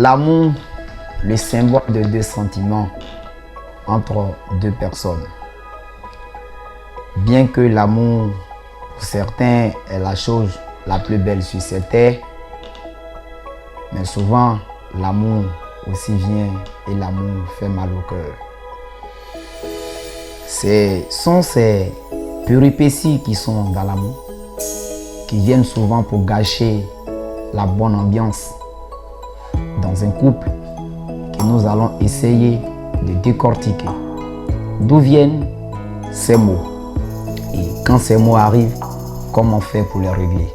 L'amour, le symbole de deux sentiments entre deux personnes. Bien que l'amour, pour certains, est la chose la plus belle sur cette terre, mais souvent, l'amour aussi vient et l'amour fait mal au cœur. Ce sont ces péripéties qui sont dans l'amour, qui viennent souvent pour gâcher la bonne ambiance dans un couple, que nous allons essayer de décortiquer. D'où viennent ces mots? Et quand ces mots arrivent, comment faire pour les régler?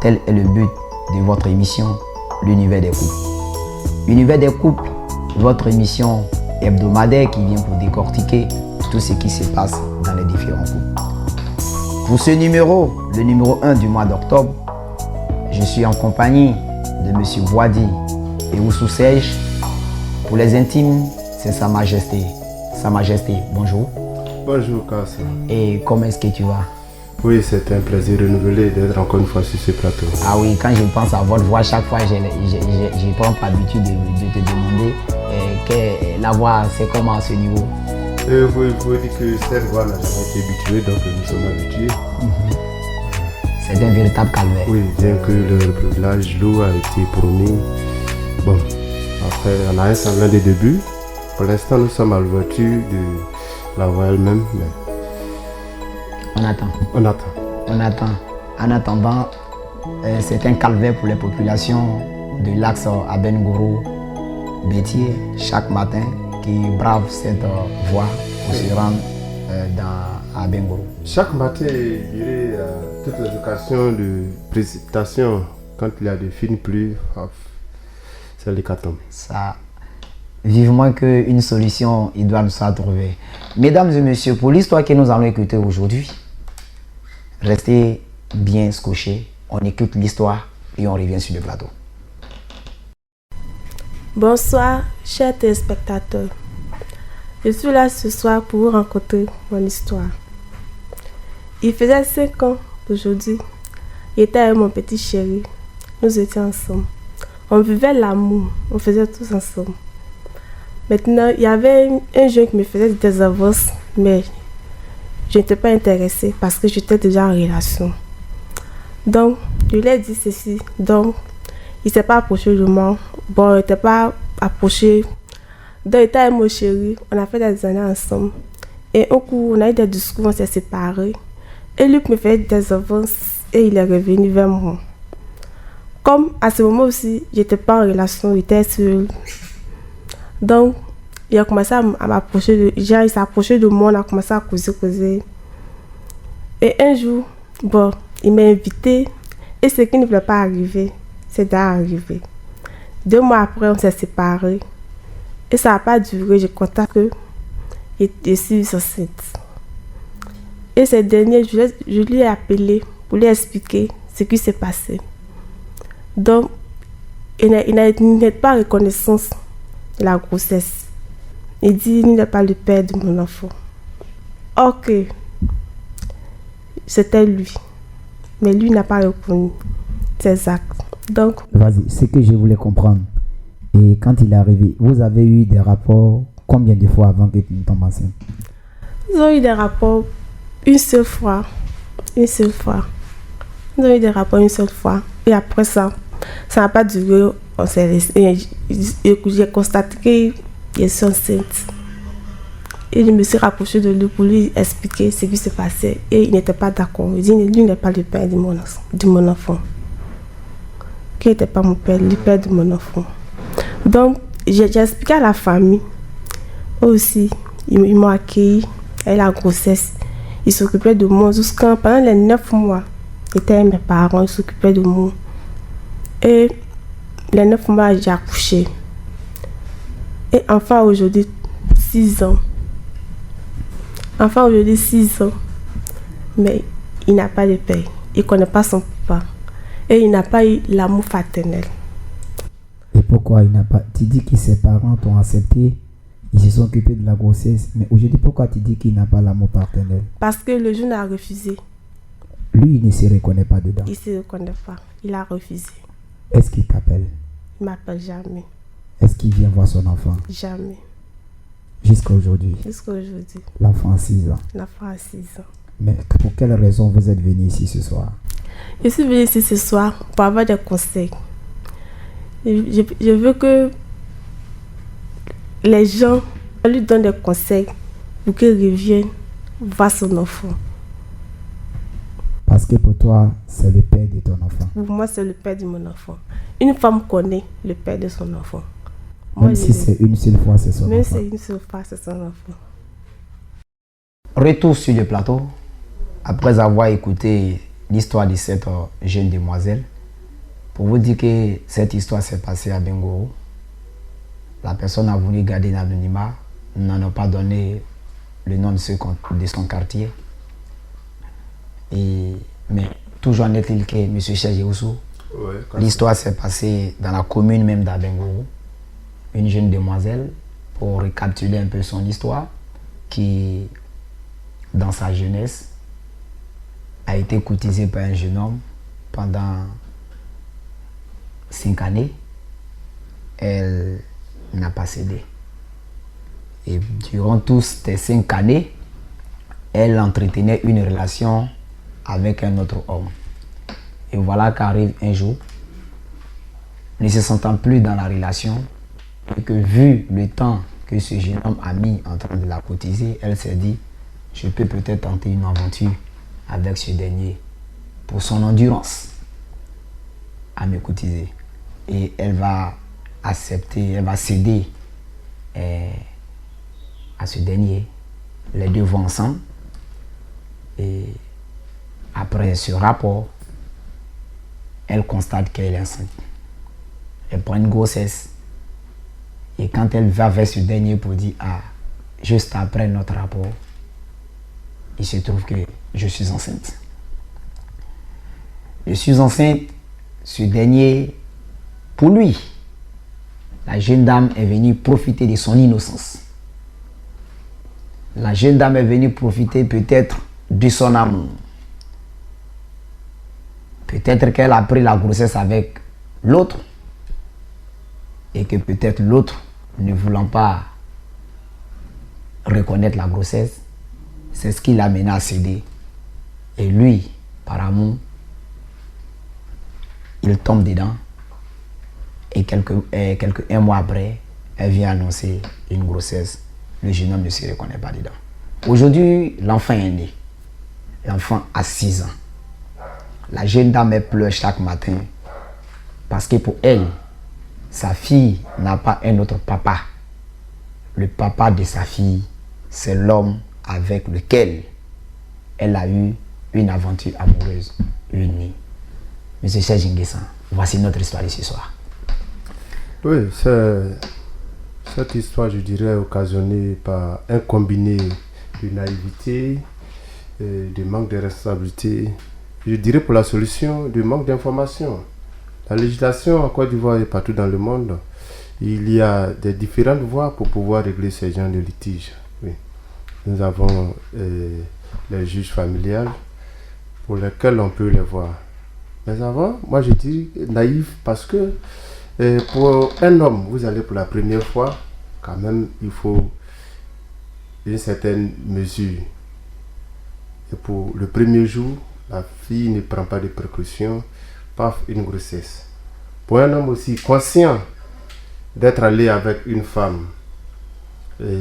Tel est le but de votre émission, l'univers des couples. L'univers des couples, votre émission hebdomadaire qui vient pour décortiquer tout ce qui se passe dans les différents couples. Pour ce numéro, le numéro 1 du mois d'octobre, je suis en compagnie de M. Boadi et Oussou Serge. Pour les intimes, c'est Sa Majesté. Sa Majesté, bonjour. Bonjour Kassa. Et comment est-ce que tu vas? Oui, c'est un plaisir renouvelé d'être encore une fois sur ce plateau. Ah oui, quand je pense à votre voix, chaque fois, je prends pour habitude de te demander que la voix, c'est comment à ce niveau? Il faut dire que cette voix n'a jamais été habituée, donc nous sommes habitués. C'est un véritable calvaire. Oui, bien que le privilège lourd a été promis. Bon, après, on a un semblant de début. Pour l'instant, nous sommes à l'ouverture de la voix elle-même, mais on attend. On attend. On attend. En attendant, c'est un calvaire pour les populations de l'axe Abengourou-Bétier chaque matin qui bravent cette voie pour se rendre dans Abengourou. Chaque matin, il y a toutes les occasions de précipitation, quand il y a de fines pluies, c'est l'hécatombe. Ça, vivement qu'une solution il doit nous soit trouvée. Mesdames et messieurs, pour l'histoire que nous allons écouter aujourd'hui, restez bien scotchés, on écoute l'histoire et on revient sur le plateau. Bonsoir, chers téléspectateurs. Je suis là ce soir pour vous raconter mon histoire. Il faisait 5 ans aujourd'hui. J'étais avec mon petit chéri. Nous étions ensemble. On vivait l'amour. On faisait tous ensemble. Maintenant, il y avait un jeune qui me faisait des avances, mais je n'étais pas intéressée parce que j'étais déjà en relation. Donc, je lui ai dit ceci. Donc, il ne s'est pas approché de moi. Bon, il n'était pas approché. Donc, il était avec mon chéri. On a fait des années ensemble. Et au cours, on a eu des discours, on s'est séparés. Et lui me fait des avances et il est revenu vers moi. Comme à ce moment aussi, je n'étais pas en relation, j'étais seule. Donc, il a commencé à m'approcher, il s'est approché de moi, on a commencé à causer. Et un jour, bon, il m'a invité et ce qui ne voulait pas arriver, c'est d'arriver. 2 mois après, on s'est séparés. Et ça n'a pas duré, je constate que je suis enceinte. Et ce dernier, je lui ai appelé pour lui expliquer ce qui s'est passé. Donc, il n'est pas reconnaissance de la grossesse. Il dit qu'il n'est pas le père de mon enfant. Ok, c'était lui. Mais lui n'a pas reconnu ses actes. Donc, vas-y, ce que je voulais comprendre. Et quand il est arrivé, vous avez eu des rapports combien de fois avant que tu ne tombes enceinte? Ils ont eu des rapports une seule fois. Ils ont eu des rapports une seule fois. Et après ça n'a pas duré. On s'est laissé. J'ai constaté que je suis enceinte. Et je me suis rapprochée de lui pour lui expliquer ce qui se passait. Et il n'était pas d'accord. Il dit lui n'est pas le père de mon enfant. Qu'il n'était pas mon père, le père de mon enfant. Donc, j'ai expliqué à la famille. Eux aussi, ils m'ont accueilli avec la grossesse. Ils s'occupaient de moi pendant les 9 mois. J'étais avec mes parents, ils s'occupaient de moi. Et les 9 mois, j'ai accouché. Et enfin, aujourd'hui, 6 ans. Mais il n'a pas de père. Il ne connaît pas son papa. Et il n'a pas eu l'amour fraternel. Et pourquoi il n'a pas... Tu dis que ses parents t'ont accepté, ils se sont occupés de la grossesse, mais aujourd'hui, pourquoi tu dis qu'il n'a pas l'amour paternel? Parce que le jeune a refusé. Lui, il ne se reconnaît pas dedans. Il ne se reconnaît pas. Il a refusé. Est-ce qu'il t'appelle? Il ne m'appelle jamais. Est-ce qu'il vient voir son enfant? Jamais. Jusqu'à aujourd'hui? Jusqu'à aujourd'hui. L'enfant a 6 ans. L'enfant a 6 ans. Mais pour quelle raison vous êtes venu ici ce soir? Je suis venue ici ce soir pour avoir des conseils. Je veux que les gens lui donnent des conseils pour qu'il revienne voir son enfant. Parce que pour toi, c'est le père de ton enfant. Pour moi, c'est le père de mon enfant. Une femme connaît le père de son enfant. Même si c'est une seule fois, c'est son enfant. Même si c'est une seule fois, c'est son enfant. Retour sur le plateau. Après avoir écouté l'histoire de cette jeune demoiselle, pour vous dire que cette histoire s'est passée à Bengoro. La personne a voulu garder l'anonymat, n'en a pas donné le nom de son quartier. Mais toujours en est-il que M. Cheikh Oussou, l'histoire s'est passée dans la commune même d'Abengoro. Une jeune demoiselle, pour récapituler un peu son histoire, qui, dans sa jeunesse, a été courtisée par un jeune homme pendant 5 années. Elle n'a pas cédé. Et durant toutes ces 5 années, elle entretenait une relation avec un autre homme. Et voilà qu'arrive un jour, ne se sentant plus dans la relation, et que vu le temps que ce jeune homme a mis en train de la courtiser, elle s'est dit, je peux peut-être tenter une aventure avec ce dernier pour son endurance à me courtiser. Et elle va accepter, elle va céder à ce dernier. Les deux vont ensemble. Et après ce rapport, elle constate qu'elle est enceinte. Elle prend une grossesse. Et quand elle va vers ce dernier pour dire, ah, juste après notre rapport, il se trouve que je suis enceinte. Je suis enceinte, ce dernier, pour lui, la jeune dame est venue profiter de son innocence. La jeune dame est venue profiter peut-être de son amour. Peut-être qu'elle a pris la grossesse avec l'autre et que peut-être l'autre, ne voulant pas reconnaître la grossesse, c'est ce qui l'a mené à céder. Et lui, par amour, il tombe dedans. Et un mois après, elle vient annoncer une grossesse. Le jeune homme ne se reconnaît pas dedans. Aujourd'hui, l'enfant est né. L'enfant a 6 ans. La jeune dame, elle pleure chaque matin parce que pour elle, sa fille n'a pas un autre papa. Le papa de sa fille, c'est l'homme avec lequel elle a eu une aventure amoureuse unie. Monsieur Cheikh Nguessan, voici notre histoire de ce soir. Oui, cette histoire, je dirais, occasionnée par un combiné de naïveté, de manque de responsabilité. Je dirais pour la solution, de manque d'information. La législation en Côte d'Ivoire et partout dans le monde, il y a des différentes voies pour pouvoir régler ces genres de litiges. Oui. Nous avons les juges familiales pour lesquels on peut les voir. Mais avant, moi je dis naïf parce que pour un homme, vous allez pour la première fois, quand même, il faut une certaine mesure. Et pour le premier jour, la fille ne prend pas de précautions, paf, une grossesse. Pour un homme aussi conscient d'être allé avec une femme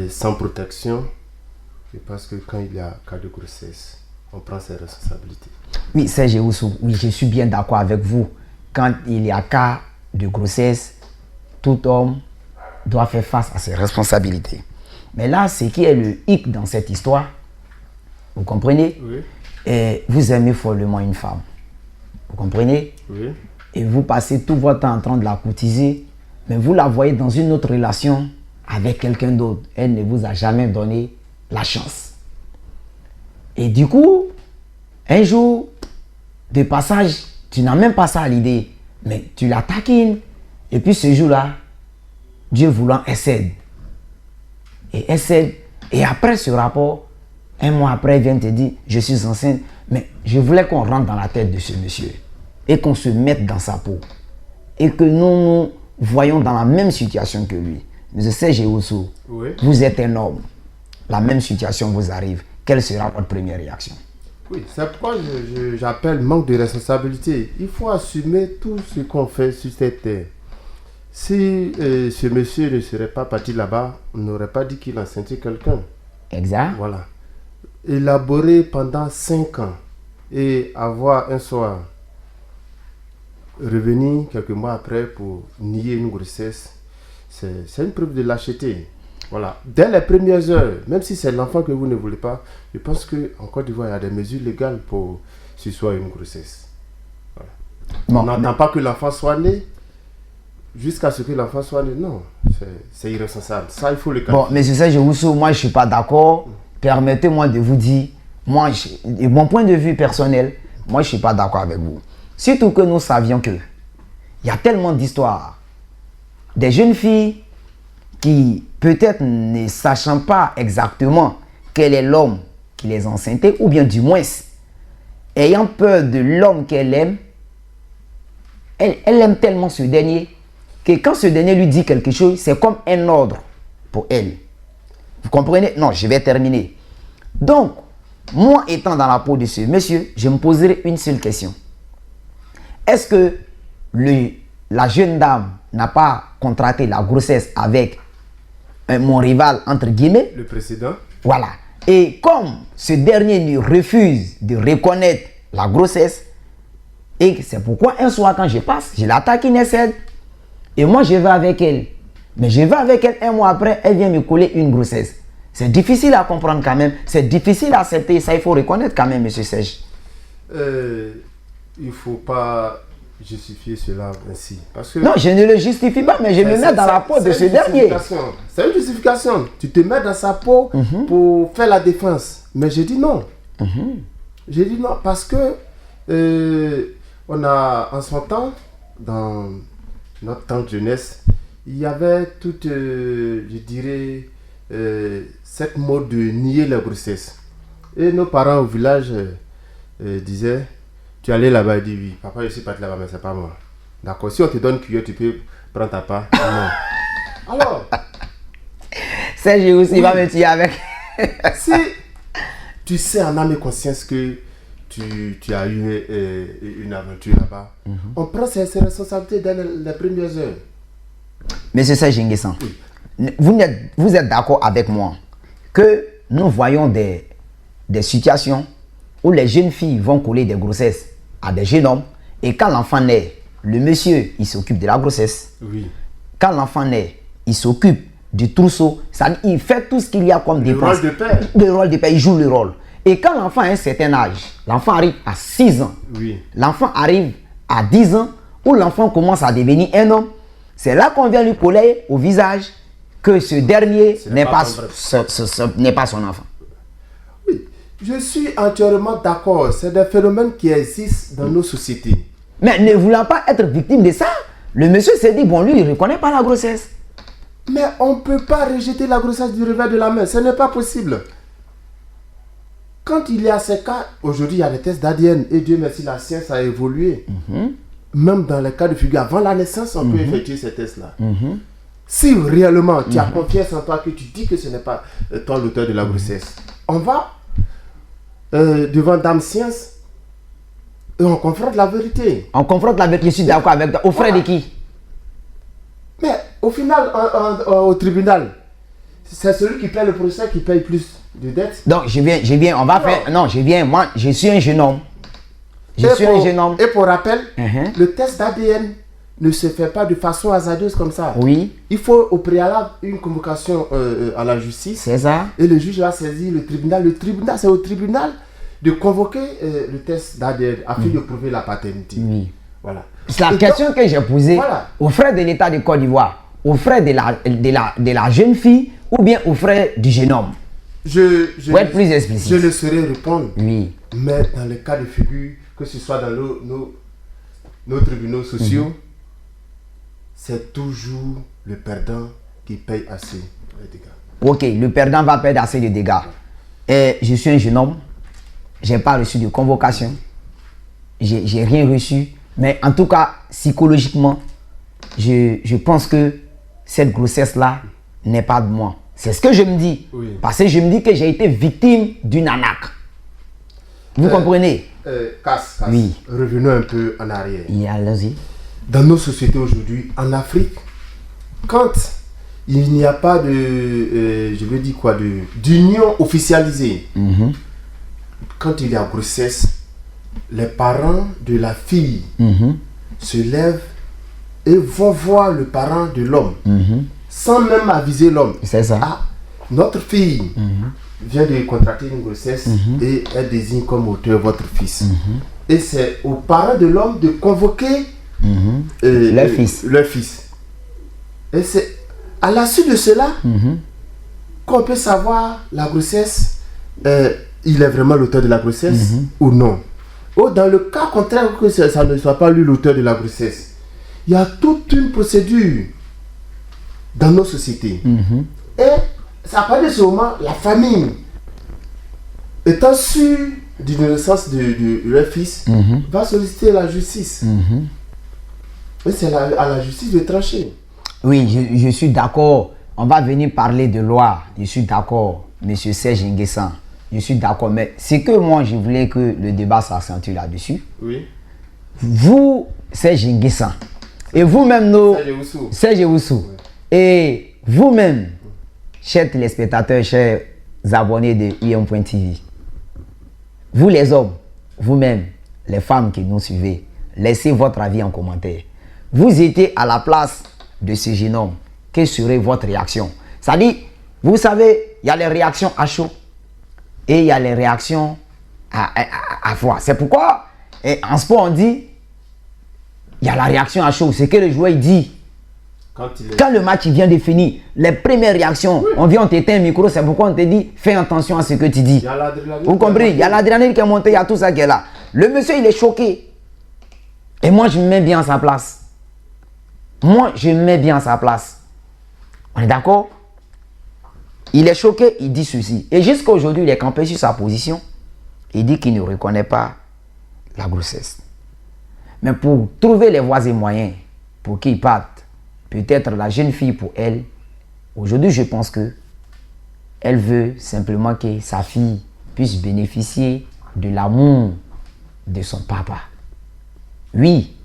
sans protection, c'est parce que quand il y a cas de grossesse, on prend ses responsabilités. Oui, Serge Oussou, oui, je suis bien d'accord avec vous. Quand il y a cas de grossesse, tout homme doit faire face à ses responsabilités. Mais là, ce qui est le hic dans cette histoire, vous comprenez? Oui. Et vous aimez follement une femme. Vous comprenez? Oui. Et vous passez tout votre temps en train de la courtiser, mais vous la voyez dans une autre relation avec quelqu'un d'autre. Elle ne vous a jamais donné la chance. Et du coup, un jour, de passage, tu n'as même pas ça à l'idée, mais tu la taquines. Et puis ce jour-là, Dieu voulant, elle cède. Et elle cède. Et après ce rapport, un mois après, elle vient te dire, je suis enceinte, mais je voulais qu'on rentre dans la tête de ce monsieur et qu'on se mette dans sa peau. Et que nous voyons dans la même situation que lui. M. Serge Oussou, Oui. vous êtes un homme. La même situation vous arrive. Quelle sera votre première réaction? Oui, c'est pourquoi j'appelle manque de responsabilité. Il faut assumer tout ce qu'on fait sur cette terre. Si ce monsieur ne serait pas parti là-bas, on n'aurait pas dit qu'il enceintait quelqu'un. Exact. Voilà. Élaborer pendant 5 ans et avoir un soir revenir quelques mois après pour nier une grossesse, c'est une preuve de lâcheté. Voilà. Dès les premières heures, même si c'est l'enfant que vous ne voulez pas, je pense qu'en Côte d'Ivoire, il y a des mesures légales pour surseoir une grossesse. Voilà. Bon, On n'attend pas que l'enfant soit né jusqu'à ce que l'enfant soit né. Non, c'est irresponsable. Ça, il faut le bon, calculer. M. Serge Oussou, moi, je ne suis pas d'accord. Permettez-moi de vous dire, moi, de mon point de vue personnel, moi, je ne suis pas d'accord avec vous. Surtout que nous savions que il y a tellement d'histoires. Des jeunes filles qui, peut-être ne sachant pas exactement quel est l'homme qui les enceintait, ou bien du moins, ayant peur de l'homme qu'elle aime, elle aime tellement ce dernier que quand ce dernier lui dit quelque chose, c'est comme un ordre pour elle. Vous comprenez? Non, je vais terminer. Donc, moi étant dans la peau de ce monsieur, je me poserai une seule question. Est-ce que la jeune dame n'a pas contracté la grossesse avec mon rival, entre guillemets? Le précédent. Voilà. Et comme ce dernier lui refuse de reconnaître la grossesse, et c'est pourquoi un soir quand je passe, je l'attaque une essai, et moi je vais avec elle. Mais je vais avec elle un mois après, elle vient me coller une grossesse. C'est difficile à comprendre quand même, c'est difficile à accepter, ça il faut reconnaître quand même, M. Serge. Il ne faut pas justifier cela ainsi. Parce que Non, je ne le justifie pas, mais je me mets dans la peau de ce dernier. C'est une justification. Tu te mets dans sa peau pour faire la défense. Mais j'ai dit non. J'ai dit non parce que on a, en son temps, dans notre temps de jeunesse, il y avait toute, je dirais, cette mode de nier la grossesse. Et nos parents au village disaient, tu allais là-bas, il dit oui, papa je suis parti là-bas, mais c'est pas moi. D'accord, si on te donne cuillère, tu peux prendre ta part. Non. Alors, Serge aussi, il va me tuer avec. si tu sais en âme et conscience que tu as eu une aventure là-bas, on prend ses responsabilités dès les premières heures. Monsieur Serge Nguessan, vous êtes d'accord avec moi que nous voyons des situations où les jeunes filles vont coller des grossesses à des jeunes hommes et quand l'enfant naît, le monsieur, il s'occupe de la grossesse. Oui. Quand l'enfant naît, il s'occupe du trousseau, il fait tout ce qu'il y a comme dépense. Le rôle de père. Le rôle de père, il joue le rôle. Et quand l'enfant a un certain âge, l'enfant arrive à 6 ans, Oui. l'enfant arrive à 10 ans, où l'enfant commence à devenir un homme, c'est là qu'on vient lui coller au visage que ce dernier n'est pas son enfant. Oui, je suis entièrement d'accord. C'est des phénomènes qui existent dans nos sociétés. Mais ne voulant pas être victime de ça, le monsieur s'est dit, bon, lui, il ne reconnaît pas la grossesse. Mais on ne peut pas rejeter la grossesse du revers de la main. Ce n'est pas possible. Quand il y a ces cas, aujourd'hui, il y a les tests d'ADN. Et Dieu merci, la science a évolué. Même dans les cas de figure, avant la naissance, on peut effectuer ces tests-là. Si réellement tu as confiance en toi, que tu dis que ce n'est pas toi l'auteur de la grossesse, on va devant Dame Science et on confronte la vérité. On confronte la vérité, je suis d'accord avec toi. Au frais de qui? Mais au final, au tribunal, c'est celui qui paye le procès qui paye plus de dettes. Donc, je viens, on va faire... Non, moi, je suis un jeune homme. Et pour rappel, le test d'ADN ne se fait pas de façon hasardeuse comme ça. Oui. Il faut au préalable une convocation à la justice. C'est ça. Et le juge va saisir le tribunal. Le tribunal, c'est au tribunal de convoquer le test d'ADN afin de prouver la paternité. Oui. Voilà. C'est la question que j'ai posée aux frères de l'État de Côte d'Ivoire, aux frères de la jeune fille ou bien aux frères du jeune homme. Pour être plus explicite. Je ne saurais répondre. Oui. Mais dans le cas de figure, que ce soit dans nos tribunaux sociaux, c'est toujours le perdant qui paye assez les dégâts. Ok, le perdant va perdre assez de dégâts. Et je suis un jeune homme, je n'ai pas reçu de convocation, j'ai rien reçu, mais en tout cas, psychologiquement, je pense que cette grossesse-là n'est pas de moi. C'est ce que je me dis. Oui. Parce que je me dis que j'ai été victime d'une arnaque. Vous comprenez? Casse. Oui. Revenons un peu en arrière. Allez-y. Dans nos sociétés aujourd'hui, en Afrique, quand il n'y a pas d'union officialisée, quand il y a grossesse, les parents de la fille se lèvent et vont voir le parent de l'homme, sans même aviser l'homme. C'est ça. Ah, notre fille vient de contracter une grossesse et elle désigne comme auteur votre fils. Et c'est aux parents de l'homme de convoquer leur fils. Et c'est à la suite de cela qu'on peut savoir la grossesse, il est vraiment l'auteur de la grossesse ou non. Ou dans le cas contraire que ça ne soit pas lui l'auteur de la grossesse, il y a toute une procédure dans nos sociétés. Et à partir de ce moment, la famille, étant sûre d'une naissance de leur fils, va solliciter la justice. Et c'est à la justice de trancher. Oui, je suis d'accord. On va venir parler de loi. Je suis d'accord, monsieur Serge Nguessan. Je suis d'accord. Mais c'est que moi, je voulais que le débat s'accentue là-dessus. Oui. Vous, Serge Nguessan, et vous-même, Serge Oussou, et vous-même, chers téléspectateurs, chers abonnés de IM.TV, vous les hommes, vous-même, les femmes qui nous suivez, laissez votre avis en commentaire. Vous étiez à la place de ce jeune homme, quelle serait votre réaction? C'est-à-dire, vous savez, il y a les réactions à chaud et il y a les réactions à froid. C'est pourquoi, en sport, on dit, il y a la réaction à chaud. C'est que le joueur dit. Quand le match vient de finir, les premières réactions, on vient, on t'éteint un micro, c'est pourquoi on te dit, fais attention à ce que tu dis. Vous comprenez? Il y a l'adrénaline qui est montée, il y a tout ça qui est là. Le monsieur, il est choqué. Et moi, je me mets bien à sa place. Moi, je me mets bien à sa place. On est d'accord? Il est choqué, il dit ceci. Et jusqu'à aujourd'hui, il est campé sur sa position. Il dit qu'il ne reconnaît pas la grossesse. Mais pour trouver les voies et moyens pour qu'il parte, peut-être la jeune fille pour elle, aujourd'hui, je pense que elle veut simplement que sa fille puisse bénéficier de l'amour de son papa. Oui,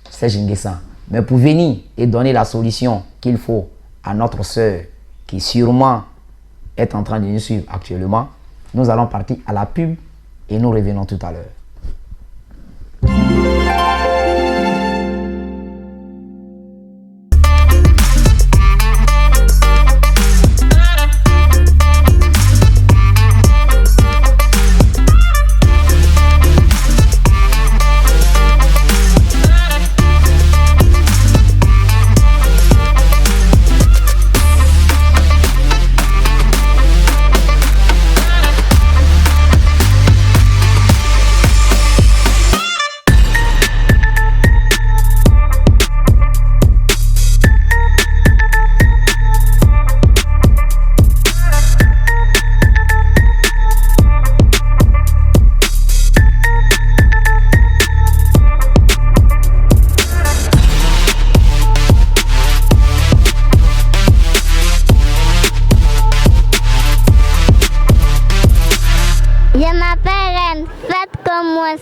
c'est Nguessan. Mais pour venir et donner la solution qu'il faut à notre soeur qui sûrement est en train de nous suivre actuellement, nous allons partir à la pub et nous revenons tout à l'heure.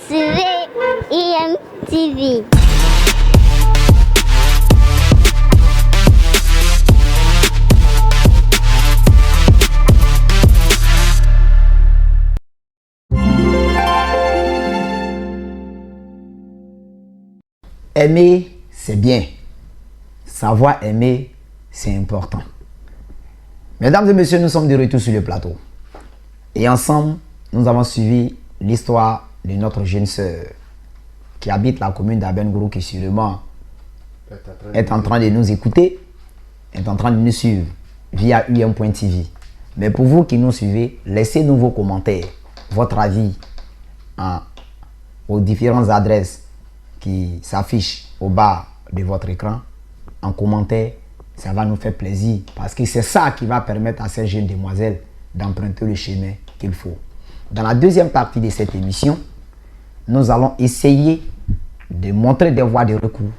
Suivez IM.TV. Aimer, c'est bien. Savoir aimer, c'est important. Mesdames et messieurs, nous sommes de retour sur le plateau. Et ensemble, nous avons suivi l'histoire de notre jeune sœur qui habite la commune d'Abengourou, qui sûrement est en train de nous écouter, est en train de nous suivre via IM.TV. Mais pour vous qui nous suivez, laissez-nous vos commentaires, votre avis aux différentes adresses qui s'affichent au bas de votre écran. En commentaire, ça va nous faire plaisir parce que c'est ça qui va permettre à ces jeunes demoiselles d'emprunter le chemin qu'il faut. Dans la deuxième partie de cette émission, nous allons essayer de montrer des voies de recours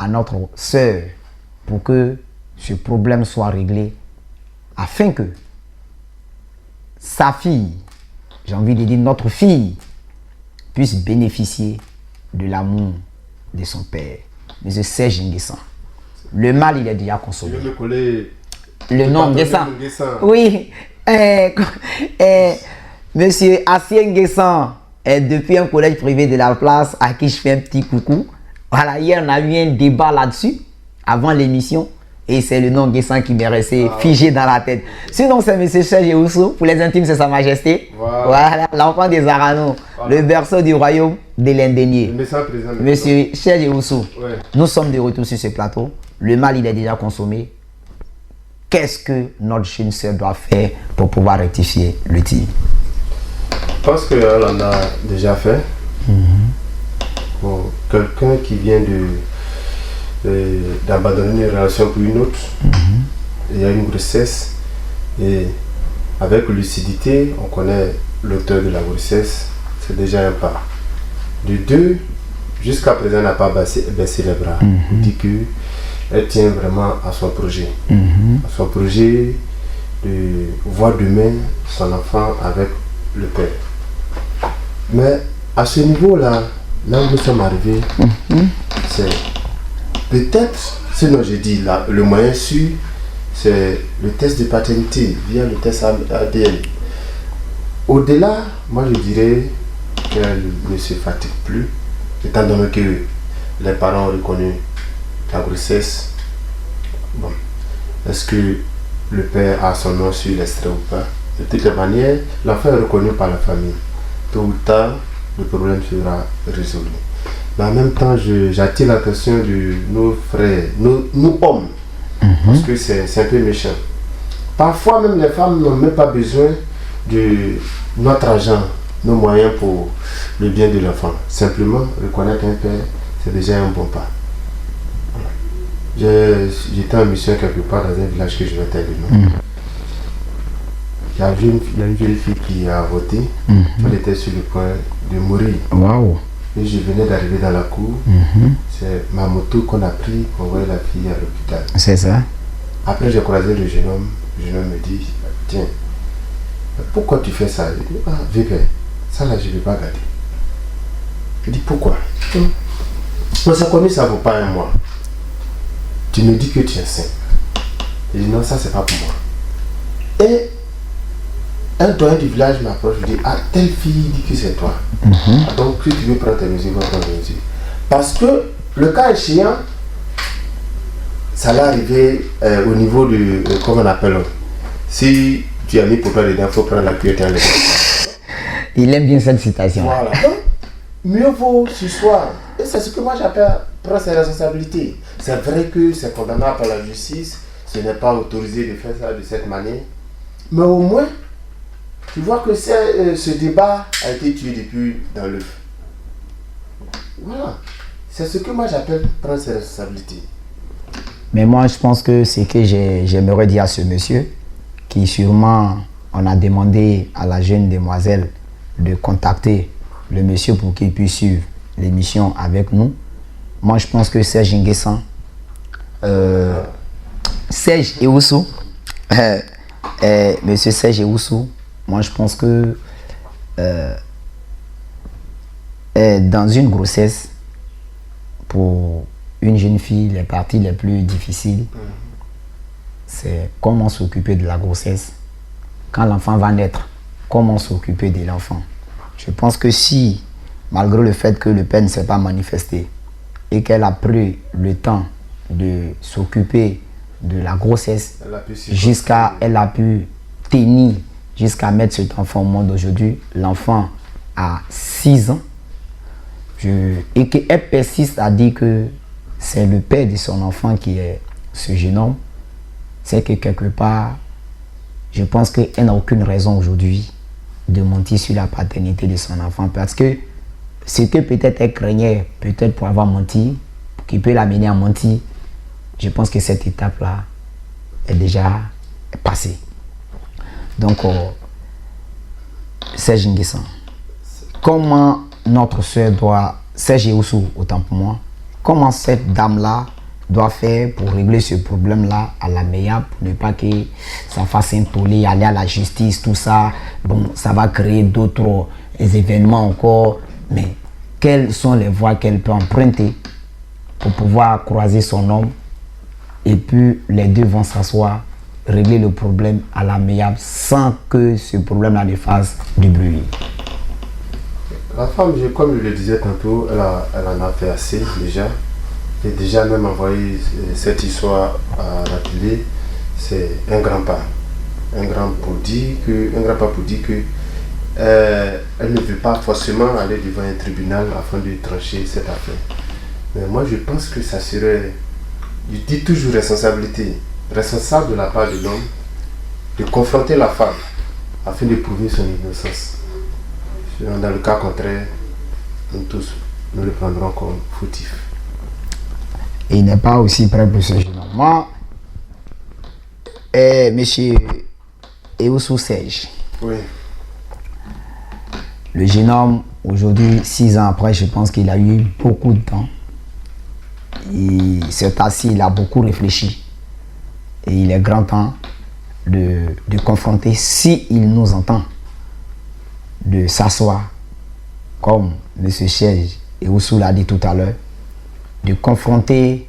à notre sœur pour que ce problème soit réglé afin que sa fille, j'ai envie de dire notre fille, puisse bénéficier de l'amour de son père. Monsieur Serge Nguessan. Le mal, il est déjà consommé. Je vais me coller le nom Nguessan. Nguessan. Oui. Monsieur Assien Nguessan est depuis un collège privé de la place à qui je fais un petit coucou. Voilà, hier on a eu un débat là-dessus avant l'émission et c'est le nom Nguessan qui m'est resté figé dans la tête. Sinon c'est Monsieur Serge Oussou, pour les intimes c'est Sa Majesté. Voilà, l'enfant des Arano, le berceau du royaume de l'Indénié. Monsieur Serge Oussou, nous sommes de retour sur ce plateau. Le mal il est déjà consommé. Qu'est-ce que notre jeune sœur doit faire pour pouvoir rectifier le tir? Je pense qu'elle en a déjà fait. Pour quelqu'un qui vient d'abandonner une relation pour une autre, il y a une grossesse et avec lucidité, on connaît l'auteur de la grossesse, c'est déjà un pas. De deux, jusqu'à présent, elle n'a pas baissé les bras. On dit qu'elle tient vraiment à son projet. À son projet de voir demain son enfant avec le père. Mais à ce niveau-là, là où nous sommes arrivés, c'est peut-être, sinon j'ai dit là, le moyen sûr, c'est le test de paternité via le test ADN. Au-delà, moi je dirais qu'elle ne se fatigue plus, étant donné que les parents ont reconnu la grossesse. Bon, est-ce que le père a son nom sur l'extrait ou pas? De toutes les manières, l'enfant est reconnu par la famille. Tôt ou tard, le problème sera résolu. Mais en même temps, j'attire l'attention de nos frères, nous hommes, parce que c'est un peu méchant. Parfois, même les femmes n'ont même pas besoin de notre argent, nos moyens pour le bien de l'enfant. Simplement, reconnaître un père, c'est déjà un bon pas. J'étais en mission quelque part dans un village que je vais taire le nom. Il y a une jeune fille qui a voté. Elle était sur le point de mourir. Waouh! Et je venais d'arriver dans la cour. C'est ma moto qu'on a pris pour envoyer la fille à l'hôpital. C'est ça. Après, j'ai croisé le jeune homme. Le jeune homme me dit, tiens, pourquoi tu fais ça? Je dis, ah, Vépé, ça là, je ne vais pas garder. Je dis, pourquoi? On s'est connu, ça ne vaut pas un mois. Tu me dis que tu es sain. Je dis, non, ça, c'est pas pour moi. Et un doyen du village m'approche, je dis, ah, telle fille dit que c'est toi. Donc, si tu veux prendre tes mesures, va prendre tes mesures. Parce que le cas échéant, ça va arriver au niveau de, comment on appelle, si tu as mis pour toi dedans, il faut prendre la cuillère et enlever. Il aime bien cette citation. Voilà. Donc, mieux vaut ce soir. Et c'est ce que moi j'appelle prendre ses responsabilités. C'est vrai que c'est condamnable par la justice, ce n'est pas autorisé de faire ça de cette manière. Mais au moins, tu vois que ce débat a été tué depuis dans l'œuf. Voilà. C'est ce que moi j'appelle prendre ses responsabilités. Mais moi, je pense que c'est que j'aimerais dire à ce monsieur, qui sûrement, on a demandé à la jeune demoiselle de contacter le monsieur pour qu'il puisse suivre l'émission avec nous. Moi, je pense que Serge Nguessan, Serge Oussou, monsieur Serge Oussou, moi, je pense que dans une grossesse, pour une jeune fille, les parties les plus difficiles, c'est comment s'occuper de la grossesse. Quand l'enfant va naître, comment s'occuper de l'enfant. Je pense que si, malgré le fait que le père ne s'est pas manifesté et qu'elle a pris le temps de s'occuper de la grossesse, elle a pu tenir jusqu'à mettre cet enfant au monde aujourd'hui. L'enfant a 6 ans. Et qu'elle persiste à dire que c'est le père de son enfant qui est ce jeune homme, c'est que quelque part, je pense qu'elle n'a aucune raison aujourd'hui de mentir sur la paternité de son enfant, parce que ce que peut-être elle craignait, peut-être pour avoir menti, qui peut l'amener à mentir, je pense que cette étape-là est déjà passée. Donc, Serge Nguessan, comment notre soeur doit, Serge Oussou, autant pour moi, comment cette dame-là doit faire pour régler ce problème-là à l'amiable, pour ne pas que ça fasse un tollé, aller à la justice, tout ça. Bon, ça va créer d'autres événements encore. Mais quelles sont les voies qu'elle peut emprunter pour pouvoir croiser son homme et puis les deux vont s'asseoir, régler le problème à l'amiable sans que ce problème-là ne fasse du bruit. La femme, comme je le disais tantôt, elle en a fait assez déjà. Et déjà même envoyer cette histoire à la télé, c'est un grand pas. Un grand pas pour dire que elle ne veut pas forcément aller devant un tribunal afin de trancher cette affaire. Mais moi je pense que ça serait, je dis toujours responsable de la part de l'homme, de confronter la femme afin de prouver son innocence. Dans le cas contraire, nous tous, nous le prendrons comme fautif. Et il n'est pas aussi prêt pour ce jeune homme. Moi, monsieur Ewusu Serge. Oui. Le jeune homme, aujourd'hui, 6 ans après, je pense qu'il a eu beaucoup de temps. Il s'est assis, il a beaucoup réfléchi. Et il est grand temps de confronter, s'il nous entend, de s'asseoir, comme M. Serge Ewusu l'a dit tout à l'heure, de confronter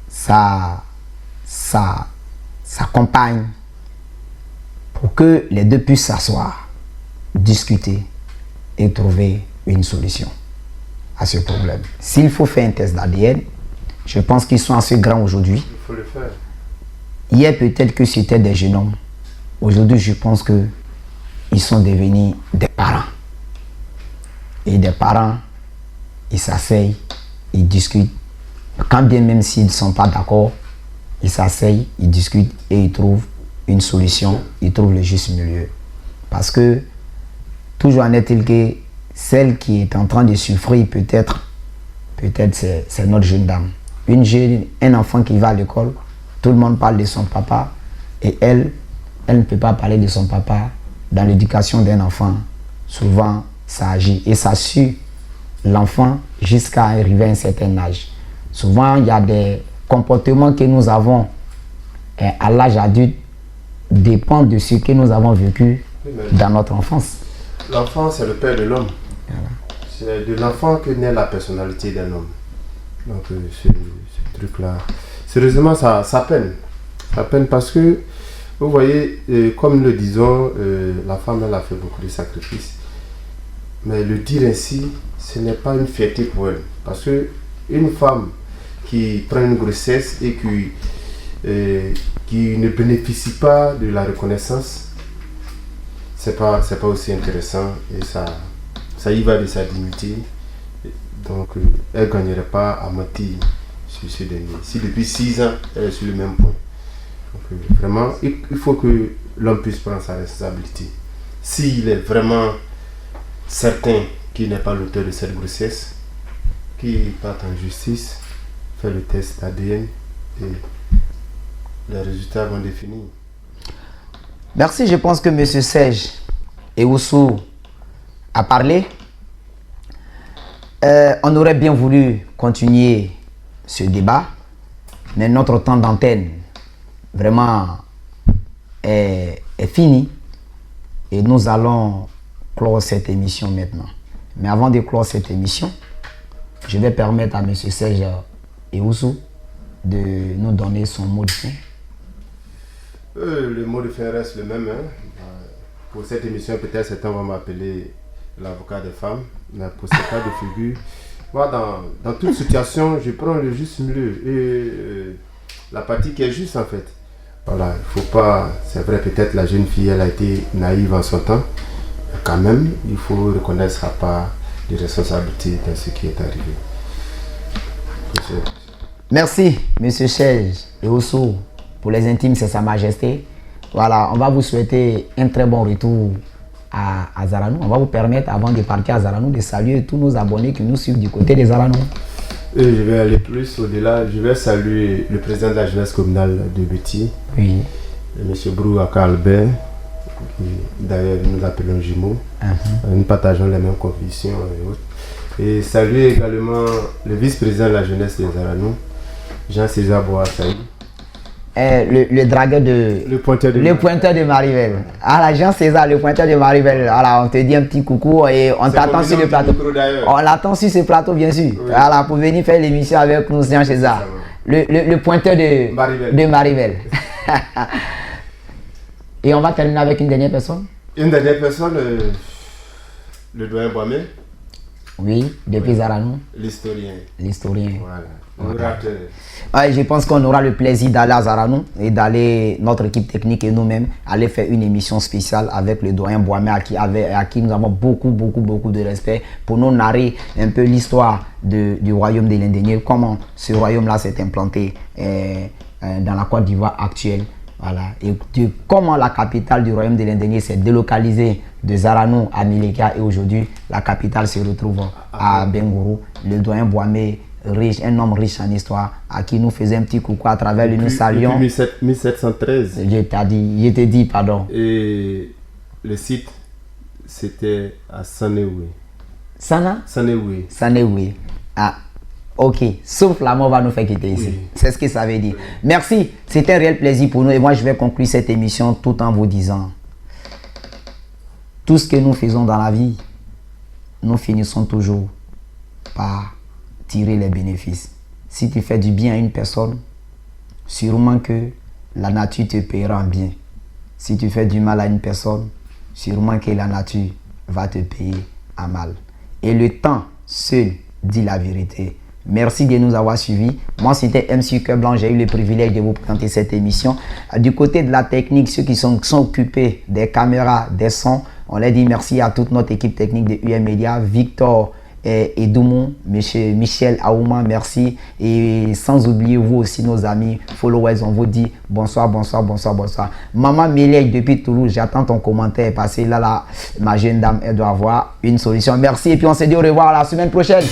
sa compagne pour que les deux puissent s'asseoir, discuter et trouver une solution à ce problème. S'il faut faire un test d'ADN, je pense qu'ils sont assez grands aujourd'hui. Il faut le faire. Hier, peut-être que c'était des jeunes hommes. Aujourd'hui, je pense qu'ils sont devenus des parents. Et des parents, ils s'asseyent, ils discutent. Quand bien même s'ils ne sont pas d'accord, ils s'asseyent, ils discutent et ils trouvent une solution, ils trouvent le juste milieu. Parce que, toujours en est-il que celle qui est en train de souffrir, peut-être c'est notre jeune dame. Un enfant qui va à l'école, tout le monde parle de son papa et elle ne peut pas parler de son papa. Dans l'éducation d'un enfant, souvent ça agit et ça suit l'enfant jusqu'à arriver à un certain âge. Souvent, il y a des comportements que nous avons à l'âge adulte dépendent de ce que nous avons vécu dans notre enfance. L'enfant, c'est le père de l'homme. Voilà. C'est de l'enfant que naît la personnalité d'un homme. Donc, ce truc-là, sérieusement, ça peine. Ça peine parce que, vous voyez, comme nous le disons, la femme, elle a fait beaucoup de sacrifices. Mais le dire ainsi, ce n'est pas une fierté pour elle. Parce que une femme qui prend une grossesse et qui ne bénéficie pas de la reconnaissance, c'est pas aussi intéressant et ça y va de sa dignité. Donc elle ne gagnerait pas à mentir sur ce dernier. Si depuis 6 ans, elle est sur le même point. Donc, vraiment, il faut que l'homme puisse prendre sa responsabilité. S'il est vraiment certain qu'il n'est pas l'auteur de cette grossesse, qu'il parte en justice, fait le test ADN et les résultats vont définir. Merci, je pense que M. Serge Ewusu a parlé. On aurait bien voulu continuer ce débat, mais notre temps d'antenne vraiment est fini et nous allons clore cette émission maintenant. Mais avant de clore cette émission, je vais permettre à M. Serge Ewusu de nous donner son mot de fin. Le mot de fin reste le même. Pour cette émission, peut-être certains vont m'appeler l'avocat des femmes, mais pour ce cas de figure, moi, dans toute situation, je prends le juste milieu et la partie qui est juste en fait. Voilà, il faut pas, c'est vrai, peut-être la jeune fille, elle a été naïve en son temps, mais quand même, il faut reconnaître sa part de responsabilité dans ce qui est arrivé. Merci, M. Serge Ewusu. Pour les intimes, c'est Sa Majesté. Voilà, on va vous souhaiter un très bon retour à Zaranou. On va vous permettre, avant de partir à Zaranou, de saluer tous nos abonnés qui nous suivent du côté de Zaranou. Et je vais aller plus au-delà. Je vais saluer le président de la jeunesse communale de Béti, oui. M. Brouaka Albert, qui d'ailleurs nous appelons jumeaux. Nous partageons les mêmes convictions et autres. Et saluer également le vice-président de la jeunesse des Zaranou, Jean-César Boassaï. Le dragueur de... Le pointeur de Marivel. Alors, Jean-César, le pointeur de Marivel. Alors, on te dit un petit coucou et on t'attend sur le plateau. On l'attend sur ce plateau, bien sûr. Oui. Alors, pour venir faire l'émission avec nous, Jean-César. Le pointeur de Marivel. Et on va terminer avec une dernière personne. Une dernière personne, le doyen Boamé. Oui, depuis Zaranou. L'historien. Voilà. Ouais, je pense qu'on aura le plaisir d'aller à Zaranou et d'aller, notre équipe technique et nous-mêmes, aller faire une émission spéciale avec le doyen Boamé à qui nous avons beaucoup de respect pour nous narrer un peu l'histoire du royaume des Lindéniers, comment ce royaume-là s'est implanté dans la Côte d'Ivoire actuelle. Voilà. Et comment la capitale du royaume des Lindéniers s'est délocalisée de Zaranou à Mileka et aujourd'hui la capitale se retrouve à Bengourou. Le doyen Boamé, riche, un homme riche en histoire, à qui nous faisait un petit coucou à travers nous saluons. Depuis 1713. Je t'ai dit, pardon. Et le site, c'était à Sanéoué. Sanéoué. Ah, ok. Sauf la mort va nous faire quitter ici. Oui. C'est ce que ça veut dire. Oui. Merci. C'était un réel plaisir pour nous. Et moi, je vais conclure cette émission tout en vous disant, tout ce que nous faisons dans la vie, nous finissons toujours par tirer les bénéfices. Si tu fais du bien à une personne, sûrement que la nature te paiera en bien. Si tu fais du mal à une personne, sûrement que la nature va te payer en mal. Et le temps seul dit la vérité. Merci de nous avoir suivis. Moi, c'était MC Cœur Blanc. J'ai eu le privilège de vous présenter cette émission. Du côté de la technique, ceux qui sont occupés des caméras, des sons, on leur dit merci à toute notre équipe technique de UM Media, Victor et Doumou, Michel Aouma, merci. Et sans oublier vous aussi, nos amis followers, on vous dit bonsoir. Maman Mélèque depuis Toulouse, j'attends ton commentaire parce que là, ma jeune dame, elle doit avoir une solution. Merci et puis on se dit au revoir à la semaine prochaine.